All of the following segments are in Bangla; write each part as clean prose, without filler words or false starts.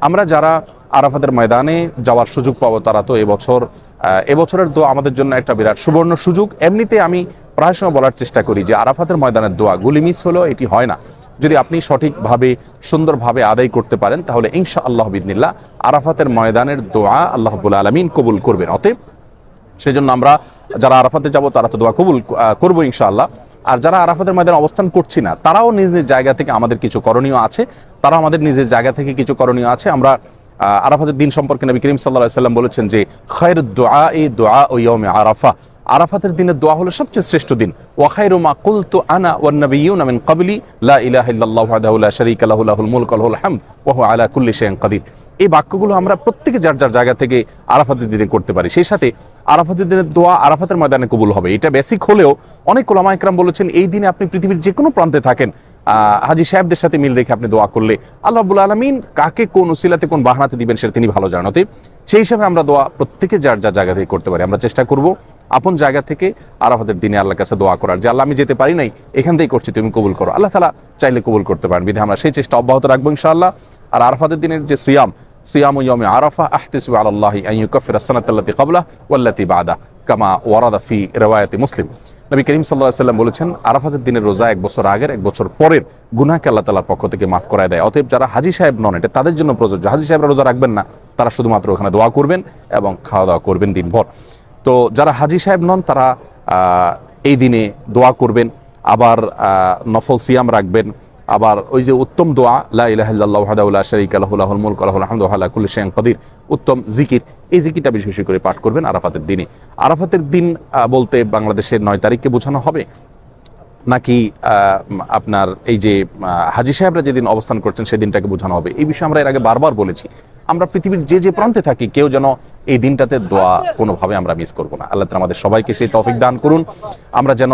আমরা যারা আরাফাতের ময়দানে যাওয়ার সুযোগ পাবো তারা তো এবছরের দোয়া আমাদের জন্য একটা বিরাট সুবর্ণ সুযোগ। এমনিতে আমি প্রায় সময় বলার চেষ্টা করি যে আরাফাতের ময়দানের দোয়া গুলি মিস হলো এটি হয় না। যদি আপনি সঠিকভাবে সুন্দরভাবে আদায় করতে পারেন তাহলে ইনশাআল্লাহ বিইذনিল্লাহ আরাফাতের ময়দানের দোয়া আল্লাহ রাব্বুল আলামিন কবুল করবেন। অতএব সেজন্য আমরা যারা আরাফাতে যাব তারা তো দোয়া কবুল করবো ইনশাআল্লাহ। আর যারা আরাফাতের ময়দানে অবস্থান করছি না তারাও নিজ নিজ জায়গা থেকে আমাদের কিছু করণীয় আছে, তারা আমাদের নিজের জায়গা থেকে কিছু করণীয় আছে। আমরা আরাফাতের দিন সম্পর্কে নবী করিম সাল্লাল্লাহু আলাইহি ওয়াসাল্লাম বলেছেন যে খায়রুদ দুআই দুআউ ইয়াউমি আরাফা, আরাফাতের দিনের দোয়া হলো সবচেয়ে শ্রেষ্ঠ দিন। ওয়া খায়রু মা কুলতু আনা ওয়ান নাবিয়্যুনা মিন ক্বাবলি লা ইলাহা ইল্লাল্লাহু ওয়াহদাহু লা শারীকা লাহু লাহুল মুলকু ওয়া লাহুল হামদ ওয়া হুয়া আলা কুল্লি শাইইন কাদির। এই বাক্যগুলো আমরা প্রত্যেকে যার যার জায়গা থেকে আরাফাতের দিনে করতে পারি। সেই সাথে আরাফাতের দিনের দোয়া আরাফাতের ময়দানে কবুল হবে, এটা বেসিক হলেও অনেক উলামা ইকরাম বলেছেন এই দিনে আপনি পৃথিবীর যে কোনো প্রান্তে থাকেন হাজী সাহেবদের সাথে মিল রেখে আপনি দোয়া করলে আল্লাহ রাব্বুল আলামিন কাকে কোন উসিলাতে কোন বাহানাতে দিবেন সেটা তিনি ভালো জানেন। সেই হিসাবে আমরা দোয়া প্রত্যেকে যার যার জায়গা থেকে করতে পারি। আমরা চেষ্টা করব আপন জায়গা থেকে আরাফাতের দিনে আল্লাহর কাছে দোয়া করার, যে আল্লাহ আমি যেতে পারি নাই এখান থেকেই করছি তুমি কবুল করো। আল্লাহ তাআলা চাইলে কবুল করতে পারেন, বিধায় আমরা সেই চেষ্টা অব্যাহত রাখবো ইনশাআল্লাহ। আর আরাফাতের দিনের যে সিয়াম ইয়াউমি আরাফা আহতাসিবু আলাল্লাহি আন ইউকাফিরা আস-সানাতাল্লাতী ক্বাবলাহু ওয়াল্লাতী বা'দাহু কামা ওয়ারাদা ফি রিওয়ায়াতি মুসলিম। নবী করিম সাল্লাল্লাহু আলাইহি ওয়াসাল্লাম বলেছেন আরাফাতের দিনের রোজা এক বছর আগের এক বছর পরের গুনাহকে আল্লাহ তাআলার পক্ষ থেকে মাফ করায় দেয়। অতএব যারা হাজী সাহেব নন এটা তাদের জন্য প্রযোজ্য। হাজী সাহেবরা রোজা রাখবেন না, তারা শুধুমাত্র ওখানে দোয়া করবেন এবং খাওয়া দাওয়া করবেন দিনভর। তো যারা হাজী সাহেব নন তারা এই দিনে দোয়া করবেন, আবার নফল সিয়াম রাখবেন, আবার ওই যে উত্তম দোয়া লা ইলাহা ইল্লাল্লাহু ওয়াহদাহু লা শারীকা লাহু লাহুল মুলকু ওয়া লাহুল হামদু ওয়া হুয়া আলা কুল্লি শাইইন কাদির, উত্তম জিকির, এই জিকিরটা বেশি বেশি করে পাঠ করবেন আরাফাতের দিনে। আরাফাতের দিন বলতে বাংলাদেশের 9 তারিখকে বোঝানো হবে নাকি আপনার এই যে হাজী সাহেবরা যেদিন অবস্থান করছেন সেদিনটাকে বোঝানো হবে, এই বিষয়ে আমরা এর আগে বারবার বলেছি। আমরা পৃথিবীর যে যে প্রান্তে থাকি কেউ যেন এই দিনটাতে দোয়া কোনোভাবে আমরা মিস করবো না। আল্লাহ তাআলা আমাদের সবাইকে সেই তৌফিক দান করুন, আমরা যেন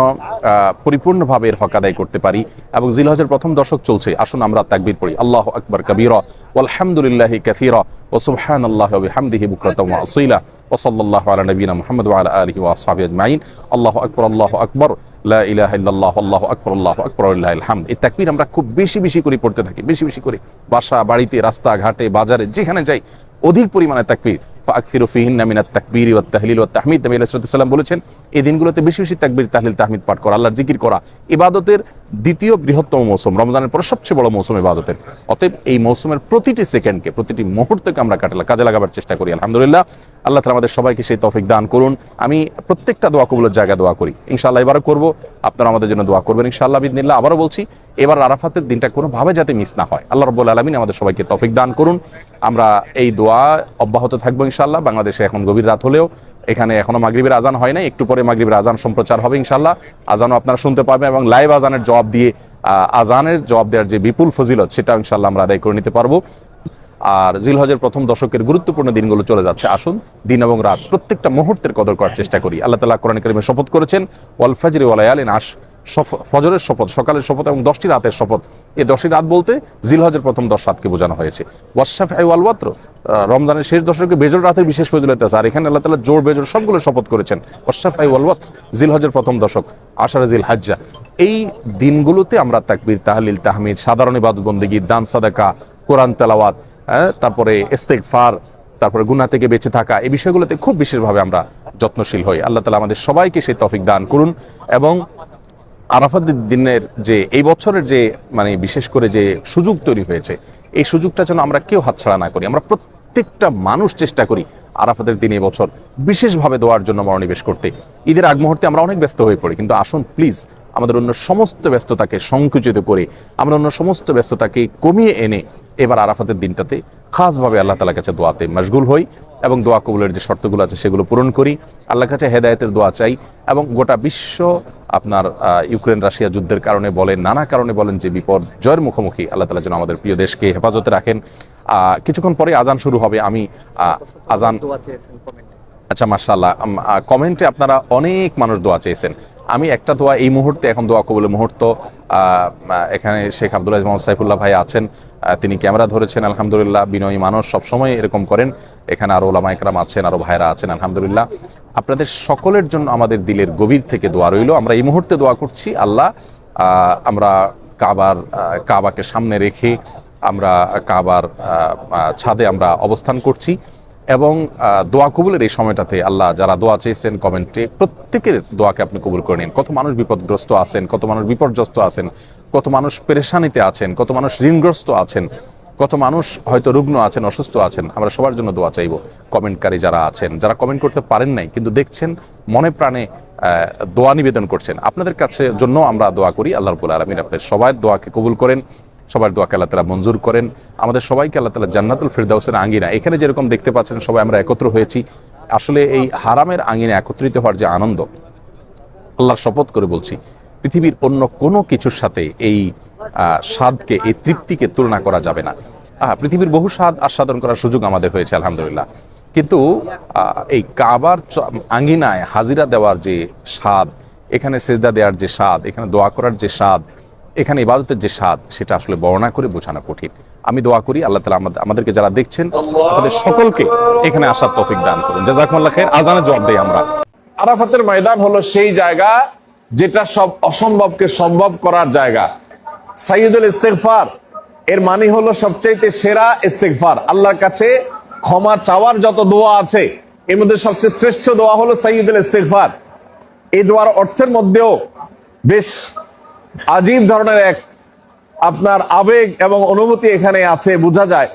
পরিপূর্ণভাবে এর হক আদায় করতে পারি। এবং জিলহজের প্রথম দশক চলছে, আসুন আমরা তাকবীর পড়ি আল্লাহু আকবার কাবীরা ওয়ালহামদুলিল্লাহি কাসীরা ওয়া সুবহানাল্লাহি ওয়া বিহামদিহি বুকরাতাও ওয়া আসীলা ওয়া সাল্লাল্লাহু আলা নবিয়িনা মুহাম্মদ ওয়া আলা আলিহি ওয়া আসহাবিহি আজমাইন। আল্লাহু আকবার লা ইলাহা ইল্লাল্লাহ আল্লাহু আকবার ওয়ালিল্লাহিল হামদ। এই তাকবীর আমরা খুব বেশি বেশি করে পড়তে থাকি, বেশি বেশি করে বাসা বাড়িতে রাস্তাঘাটে বাজারে যেখানে যাই অধিক পরিমাণে তাকবীর। ফাকফিরু ফিহিন্না মিনাত তাকবীরি ওয়াত তাহলিল ওয়াত তাহমিদ। নবী আলাইহিস সালাম বলেছেন এই দিনগুলোতে বেশি বেশি তাকবীর তাহলিল তাহমিদ পাঠ করা, আল্লাহর জিকির করা ইবাদতের দ্বিতীয় বৃহত্তম মৌসুম, রমজানের পর সবচেয়ে বড় মৌসুম ইবাদতের। অতএব এই মৌসুমের প্রতিটি সেকেন্ডকে প্রতিটি মুহূর্তকে আমরা কাজে লাগাবার চেষ্টা করি। আলহামদুলিল্লাহ, আল্লাহ তাআলা আমাদের সবাইকে সেই তৌফিক দান করুন। আমি প্রত্যেকটা দোয়া কবুলের জায়গায় দোয়া করি, ইনশাআল্লাহ এবারও করব, আপনারা আমাদের জন্য দোয়া করবেন ইনশাআল্লাহ বিইذনিল্লাহ। আবারও বলছি এবার আরাফাতের দিনটা কোনোভাবে যাতে মিস না হয়, আল্লাহ রাব্বুল আলামিন আমাদের সবাইকে তৌফিক দান করুন। আমরা এই দোয়া অব্যাহত থাকবো ইনশাআল্লাহ। বাংলাদেশে এখন গভীর রাত হলেও এখানে এখনো মাগরিবের আজান হয় নাই, একটু পরে মাগরিবের আজান সম্প্রচার হবে ইনশাআল্লাহ। আজানও আপনারা শুনতে পাবেন এবং লাইভ আজানের জবাব দিয়ে আজানের জবাব দেওয়ার যে বিপুল ফজিলত সেটা ইনশাআল্লাহ আমরা আদায় করে নিতে পারবো। আর জিলহজের প্রথম দশকের গুরুত্বপূর্ণ দিনগুলো চলে যাচ্ছে, আসুন দিন এবং রাত প্রত্যেকটা মুহূর্তের কদর করার চেষ্টা করি। আল্লাহ তাআলা কোরআন কারীমে শপথ করেছেন ওয়াল ফাজরি ওয়া লায়ালিন আশ, ফজরের শপথ, সকালের শপথ এবং 10টি রাতের শপথ। এই 10টি রাত বলতে জিলহজের প্রথম 10 রাতকে বোঝানো হয়েছে। ওয়াশফাই ওয়াল ওয়াতর, রমজানের শেষ দশকে বেজর রাতের বিশেষ ফজিলত আছে, আর এখানে আল্লাহ তাআলা জোর বেজর সবগুলো শপথ করেছেন। ওয়াশফাই ওয়াল ওয়াতর, জিলহজের প্রথম দশক, আশারে জিলহজ্জা, এই দিনগুলোতে আমরা তাকবীর তাহলিল তাহমিদ, সাধারণ ইবাদত বন্দেগী, দান সাদাকা, কোরআন তেলাওয়াত, তারপরে ইস্তেগফার, তারপরে গুনাহ থেকে বেঁচে থাকা, এই বিষয়গুলোতে খুব বিশেষভাবে আমরা যত্নশীল হই। আল্লাহ তাআলা আমাদের সবাইকে সেই তৌফিক দান করুন। এবং আরাফাতের দিনের যে এই বছরের যে মানে বিশেষ করে যে সুযোগ তৈরি হয়েছে, এই সুযোগটা যেন আমরা কেউ হাতছাড়া না করি। আমরা প্রত্যেকটা মানুষ চেষ্টা করি আরাফাতের দিন এই বছর বিশেষভাবে দোয়ার জন্য মনোনিবেশ করতে। ঈদের আগ মুহূর্তে আমরা অনেক ব্যস্ত হয়ে পড়ি, কিন্তু আসুন প্লিজ আমাদের অন্য সমস্ত ব্যস্ততাকে সংকুচিত করে, আমরা অন্য সমস্ত ব্যস্ততাকে কমিয়ে এনে এবার আরাফাতের দিনটাতে খাসভাবে আল্লাহ তাআলার কাছে দোয়াতে মশগুল হই এবং দোয়া কবুলের যে শর্তগুলো আছে সেগুলো পূরণ করি। আল্লাহর কাছে হেদায়েতের দোয়া চাই এবং গোটা বিশ্ব আপনার ইউক্রেন রাশিয়া যুদ্ধের কারণে বলেন, নানা কারণে বলেন যে বিপর্যয়ের মুখোমুখি, আল্লাহ তাআলা যেন আমাদের প্রিয় দেশকে হেফাজতে রাখেন। কিছুক্ষণ পরে আজান শুরু হবে, আমি আজান আচ্ছা মাশাআল্লাহ, কমেন্টে আপনারা অনেক মানুষ দোয়া চেয়েছেন। আমি একটা দোয়া এই মুহূর্তে, এখন দোয়া কবুলের মুহূর্ত, এখানে শেখ আব্দুল আজিজ মোহাম্মদ সাইফুল্লাহ ভাই আছেন, তিনি ক্যামেরা ধরেছেন আলহামদুলিল্লাহ, বিনয়ী মানুষ, সবসময় এরকম করেন। এখানে আরো ওলামা ইকরাম আছেন, আরো ভাইরা আছেন আলহামদুলিল্লাহ। আপনাদের সকলের জন্য আমাদের দিলের গভীর থেকে দোয়া রইল। আমরা এই মুহূর্তে দোয়া করছি আল্লাহ আমরা কাবাকে সামনে রেখে আমরা কাবার ছাদে আমরা অবস্থান করছি এবং দোয়া কবুলের এই সময়টাতে আল্লাহ যারা দোয়া চেয়েছেন কমেন্টে প্রত্যেকের দোয়াকে আপনি কবুল করে নিন। কত মানুষ বিপদগ্রস্ত আছেন, কত মানুষ বিপর্যস্ত আছেন, কত মানুষ পেরেশানিতে আছেন, কত মানুষ ঋণগ্রস্ত আছেন, কত মানুষ হয়তো রুগ্ন আছেন, অসুস্থ আছেন। আমরা সবার জন্য দোয়া চাইব। কমেন্টকারী যারা আছেন, যারা কমেন্ট করতে পারেন নাই কিন্তু দেখছেন, মনে প্রাণে দোয়া নিবেদন করছেন, আপনাদের কাছে জন্য আমরা দোয়া করি। আল্লাহ রাব্বুল আলামিন আপনাদের সবার দোয়াকে কবুল করেন, সবার দোয়াকে আল্লাহ তাআলা মঞ্জুর করেন। আমাদের সবাইকে আল্লাহ তাআলা জান্নাতুল ফিরদাউসের আঙ্গিনা, এখানে যেরকম দেখতে পাচ্ছেন সবাই আমরা একত্র হয়েছি, আসলে এই হারামের আঙ্গিনা একত্রিত হওয়ার যে আনন্দ, আল্লাহর শপথ করে বলছি পৃথিবীর অন্য কোনো কিছুর সাথে এই স্বাদকে, এই তৃপ্তিকে তুলনা করা যাবে না। পৃথিবীর বহু স্বাদ আস্বাদন করার সুযোগ আমাদের হয়েছে আলহামদুলিল্লাহ, কিন্তু এই কাবার আঙ্গিনায় হাজিরা দেওয়ার যে স্বাদ, এখানে সেজদা দেওয়ার যে স্বাদ, এখানে দোয়া করার যে স্বাদ, এখানে ইবাদতের যে স্বাদ, সেটা আসলে বর্ণনা করে বোঝানো কঠিন। আমি দোয়া করি আল্লাহ তাআলা আমাদেরকে যারা দেখছেন আমাদের সকলকে এখানে আসার তৌফিক দান করুন। জাযাকুমুল্লাহ খাইর। আজানে জবাব দেই আমরা। আরাফাতের ময়দান হলো সেই জায়গা যেটা সব অসম্ভবকে সম্ভব করার জায়গা। সাইয়্যিদুল ইস্তিগফার এর মানে হলো সবচেয়ে সেরা ইস্তিগফার। আল্লাহর কাছে ক্ষমা চাওয়ার যত দোয়া আছে এর মধ্যে সবচেয়ে শ্রেষ্ঠ দোয়া হলো সাইয়্যিদুল ইস্তিগফার। এই দোয়ার অর্থের মধ্যেও বেশ আজীব ধরনের এক আপনার আবেগ এবং অনুভূতি এখানে আছে, বোঝা যায়।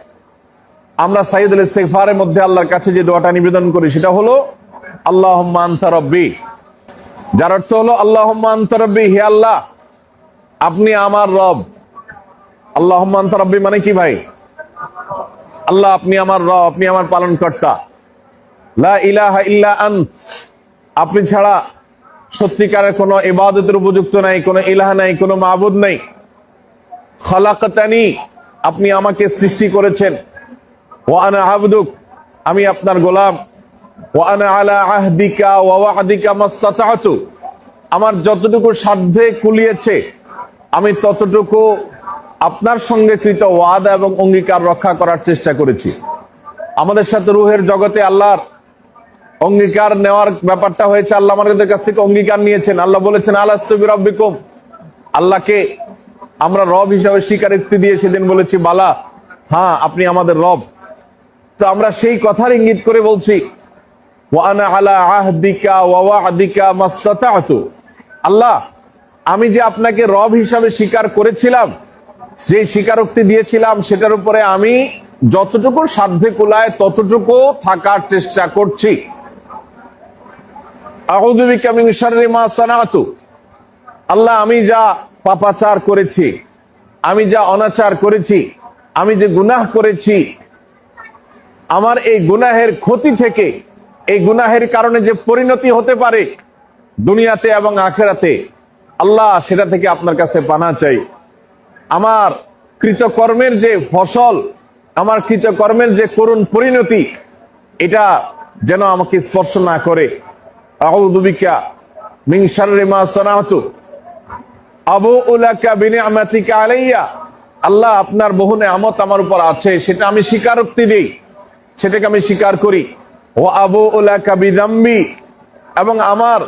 আমরা সাইয়্যিদুল ইস্তিগফারের মধ্যে আল্লাহর কাছে যে দোয়াটা নিবেদন করি সেটা হলো আল্লাহুম্মা আনতা রাব্বি, যার অর্থ হলো আল্লাহুম্মা আনতা রাব্বি, হে আল্লাহ আপনি আমার রব। আল্লাহুম্মা আনতা রাব্বি মানে কি ভাই? আল্লাহ আপনি আমার রব, আপনি আমার পালনকর্তা। লা ইলাহা ইল্লা আনত, আপনি ছাড়া সত্যিকারের কোনো ইবাদতের উপযুক্ত নাই, কোনো ইলাহ নাই, কোনো মাবুদ নাই। খালাকতানি, আপনি আমাকে সৃষ্টি করেছেন। ওয়া আনা আবদুক, আমি আপনার গোলাম। ওয়া আনা আলা আহদিকা ওয়া ওয়া'দিকা মাসতাতা'তু, আমার যতটুকু সাধ্যে কুলিয়েছে আমি ততটুকু আপনার সঙ্গে কৃত ওয়াদা এবং অঙ্গীকার রক্ষা করার চেষ্টা করেছি। আমাদের সাথে রূহের জগতে আল্লাহর অঙ্গীকার নেওয়ার ব্যাপারটা হয়েছে, আল্লাহ আমাদের কাছ থেকে অঙ্গীকার নিয়েছেন। আল্লাহ বলেছেন আলাস্তু বিরাব্বিকুম, আল্লাহকে আমরা রব হিসাবে স্বীকারোক্তি দিয়ে সেদিন বলেছি বালা, হ্যাঁ আপনি আমাদের রব। তো আমরা সেই কথার ইঙ্গিত করে বলছি ওয়া আনা আলা আহদিকা ওয়া ওয়া'দিকা মাসতাতা'তু, আল্লাহ আমি যে আপনাকে রব হিসাবে স্বীকার করেছিলাম, যে স্বীকারোক্তি দিয়েছিলাম সেটার উপরে আমি যতটুকু সাধ্যে কুলায় ততটুকু থাকার চেষ্টা করছি। আউযু বিকা মিন শাররি মা সানাতু, আল্লাহ আমি যা পাপাচার করেছি, আমি যা অনাচার করেছি, আমি যে গুনাহ করেছি, আমার এই গুনাহের ক্ষতি থেকে, এই গুনাহের কারণে যে পরিণতি হতে পারে দুনিয়াতে এবং আখিরাতে, আল্লাহ সেটা থেকে আপনার কাছে পানাহ চাই। আমার কৃতকর্মের যে ফসল, আমার কৃতকর্মের যে করুণ পরিণতি, এটা যেন আমাকে স্পর্শ না করে। আউযু বিকা মিন শাররি মা সানাতু আবুউ লাকা বিনি'মাতিকা আলাইয়া, আল্লাহ আপনার বহু নেয়ামত আমার উপর আছে, সেটা আমি স্বীকারোক্তি দিই, সেটাকে আমি স্বীকার করি। ওয়া আবুউ লাকা বিযামবি, এবং আমার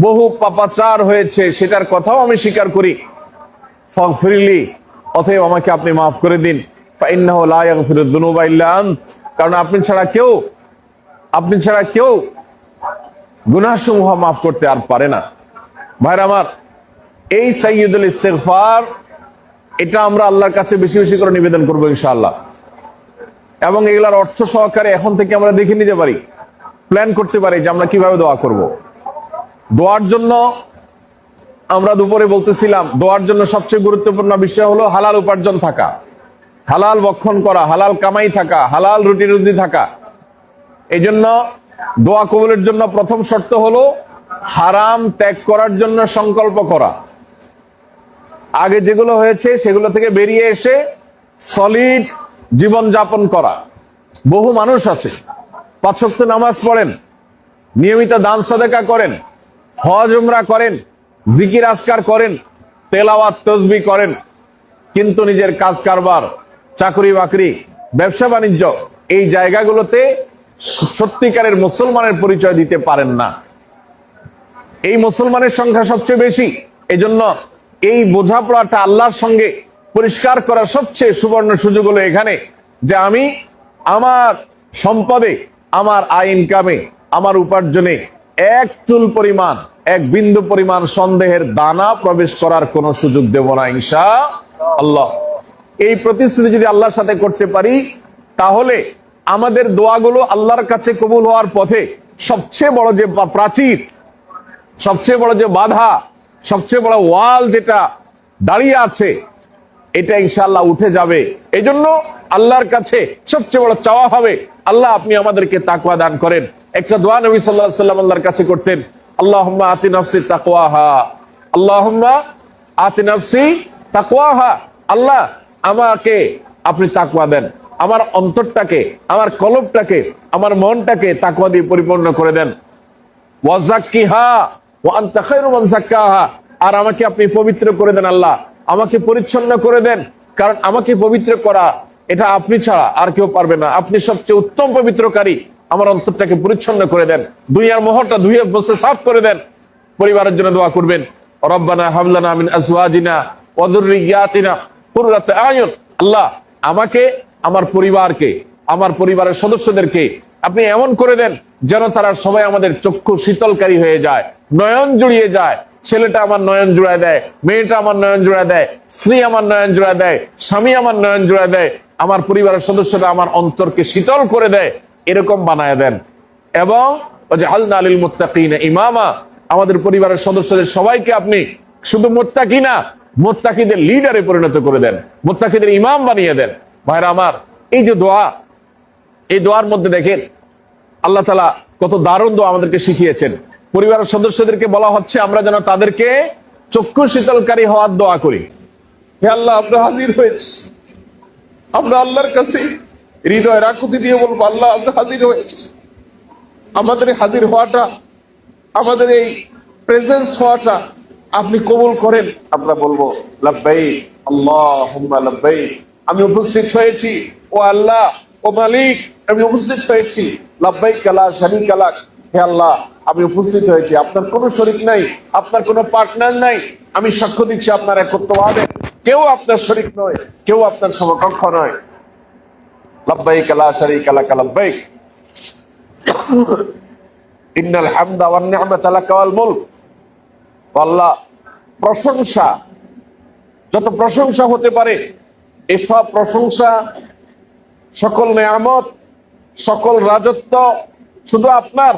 বহু পাপাচার হয়েছে সেটার কথাও আমি স্বীকার করি। ফাগফিরলি, অতএব আমাকে আপনি মাফ করে দিন। ফাইন্নাহু লা ইয়াগফিরুয যুনুবা ইল্লা আনত, কারণ আপনি ছাড়া কেউ গুনাহসমূহ মাফ করতে আর পারে না। ভাইরা আমার, এই সাইয়্যিদুল ইস্তিগফার এটা আমরা আল্লাহর কাছে বেশি বেশি করে নিবেদন করবো ইনশাআল্লাহ, এবং এগুলার অর্থ সহকারে এখন থেকে আমরা দেখে নিতে পারি, প্ল্যান করতে পারি যে আমরা কিভাবে দোয়া করব। দোয়ার জন্য আমরা দুপুরে বলতেছিলাম, দোয়ার জন্য সবচেয়ে গুরুত্বপূর্ণ বিষয় হলো হালাল উপার্জন থাকা, হালাল ভক্ষণ করা, হালাল কামাই থাকা, হালাল রুটি রুজি থাকা। এই জন্য দোয়া কবুলের জন্য প্রথম শর্ত হলো হারাম ত্যাগ করার জন্য সংকল্প করা। আগে যেগুলো হয়েছে সেগুলো থেকে বেরিয়ে এসে সলিড জীবন যাপন করা। বহু মানুষ আছে 5 ওয়াক্ত নামাজ পড়েন, নিয়মিত দান সাদাকা করেন, হজ উমরা করেন, জিকির আজকার করেন, তেলাওয়াত তাসবিহ করেন, কিন্তু নিজের কাজ কারবার, চাকরি বাকরি, ব্যবসা বাণিজ্য, এই জায়গাগুলোতে সত্যিকারের মুসলমানের পরিচয় দিতে পারেন না। এই মুসলমানের সংখ্যা সবচেয়ে বেশি। এজন্য এই বোঝাপড়াটা আল্লাহর সঙ্গে পরিষ্কার করার সবচেয়ে সুবর্ণ সুযোগ হলো এখানে যে আমি আমার সম্পদে, আমার আয় ইনকামে, আমার উপার্জনে এক চুল পরিমাণ, এক বিন্দু পরিমাণ সন্দেহের দানা প্রবেশ করার কোনো সুযোগ দেব না ইনশাআল্লাহ। এই প্রতিশ্রুতি যদি আল্লাহর সাথে করতে পারি, তাহলে আমাদের দোয়াগুলো আল্লাহর কাছে কবুল হওয়ার পথে সবচেয়ে বড় যে প্রাচীর, সবচেয়ে বড় যে বাধা, সবচেয়ে বড় ওয়াল যেটা দাঁড়িয়ে আছে, এটা ইনশাআল্লাহ উঠে যাবে। এজন্য আল্লাহর কাছে সবচেয়ে বড় চাওয়া হবে, আল্লাহ আপনি আমাদেরকে তাকওয়া দান করেন। একটা দোয়া নবী সাল্লাল্লাহু আলাইহি ওয়াসাল্লাম আল্লাহর কাছে করতেন, আল্লাহুম্মা আতি নাফসি তাকওয়াহা, আল্লাহুম্মা আতি নাফসি তাকওয়াহা। আল্লাহ আমাকে আপনি তাকওয়া দেন, আমার অন্তরটাকে, আমার কলবটাকে, আমার মনটাকে তাকওয়া দিয়ে পরিপূর্ণ করে দেন। ওয়াজাক্কিহা ওয়া আনতা খায়রু মান যাক্কাহা, আর আমাকে আপনি পবিত্র করে দেন আল্লাহ, আমাকে পরিচ্ছন্ন করে দেন, কারণ আমাকে পবিত্র করা এটা আপনি ছাড়া আর কেউ পারবে না। আপনি সবচেয়ে উত্তম পবিত্রকারী, আমার অন্তরটাকে পরিচ্ছন্ন করে দেন, দুনিয়ার মোহরটা ধুয়ে বসে সাফ করে দেন। পরিবারের জন্য দোয়া করবেন, রব্বানা হাব লানা মিন আজওয়াজিনা ওয়া যুররিয়াতিনা কুররাতা আয়ুন। আল্লাহ আমাকে, আমার পরিবারকে, আমার পরিবারের সদস্যদেরকে আপনি এমন করে দেন যেন তারা সবাই আমাদের চক্ষু শীতলকারী হয়ে যায়, নয়ন জুড়িয়ে যায়। ছেলেটা আমার নয়ন জুড়ায় দেয়, মেয়েটা আমার নয়ন জুড়ায় দেয়, স্ত্রী আমার নয়ন জুড়ায় দেয়, স্বামী আমার নয়ন জুড়ায় দেয়, আমার পরিবারের সদস্যরা আমার অন্তরকে শীতল করে দেয়, এরকম বানায় দেন। এবং ওয়াজআলনা লিল মুত্তাকিনা ইমামা, আমাদের পরিবারের সদস্যদের সবাইকে আপনি শুধু মুত্তাকি না, মুত্তাকিদের লিডারে পরিণত করে দেন, মুত্তাকিদের ইমাম বানিয়ে দেন। ভাইরা আমার, এই যে দোয়া, এই দোয়ার মধ্যে দেখেন আল্লাহ তাআলা কত দারুণ দোয়া আমাদেরকে শিখিয়েছেন। পরিবারের সদস্যদেরকে বলা হচ্ছে আমরা যেন তাদেরকে চক্ষু শীতলকারী হওয়ার দোয়া করি। হে আল্লাহ, আমরা হাজির হয়েছি, আমরা আল্লাহর কাছে হৃদয় রাকুতি দিয়ে বলবো, আল্লাহ আমরা হাজির হয়েছি, আমাদের হাজির হওয়াটা, আমাদের এই প্রেজেন্স হওয়াটা আপনি কবুল করেন। আমরা বলবো লাব্বাইক আল্লাহুম্মা লাব্বাইক, আমি উপস্থিত হয়েছি ও আল্লাহ, ও মালিক, আমি উপস্থিত হয়েছি, লাব্বাইক লা শারীকা লাক, হে আল্লাহ আমি উপস্থিত হয়েছি, আপনার কোনো শরীক নাই, আপনার কোনো পার্টনার নাই, আমি সাক্ষ্য দিচ্ছি আপনার একত্ববাদে, কেউ আপনার শরীক নয়, কেউ আপনার সমকক্ষ নয়। লাব্বাইক লা শারীকা লাক লাব্বাইক ইন্নাল হামদা ওয়ান নি'মাতা লাকা ওয়াল মুলক। আল্লাহ প্রশংসা, যত প্রশংসা হতে পারে, এসব প্রশংসা, সকল নেয়ামত, সকল রাজত্ব শুধু আপনার।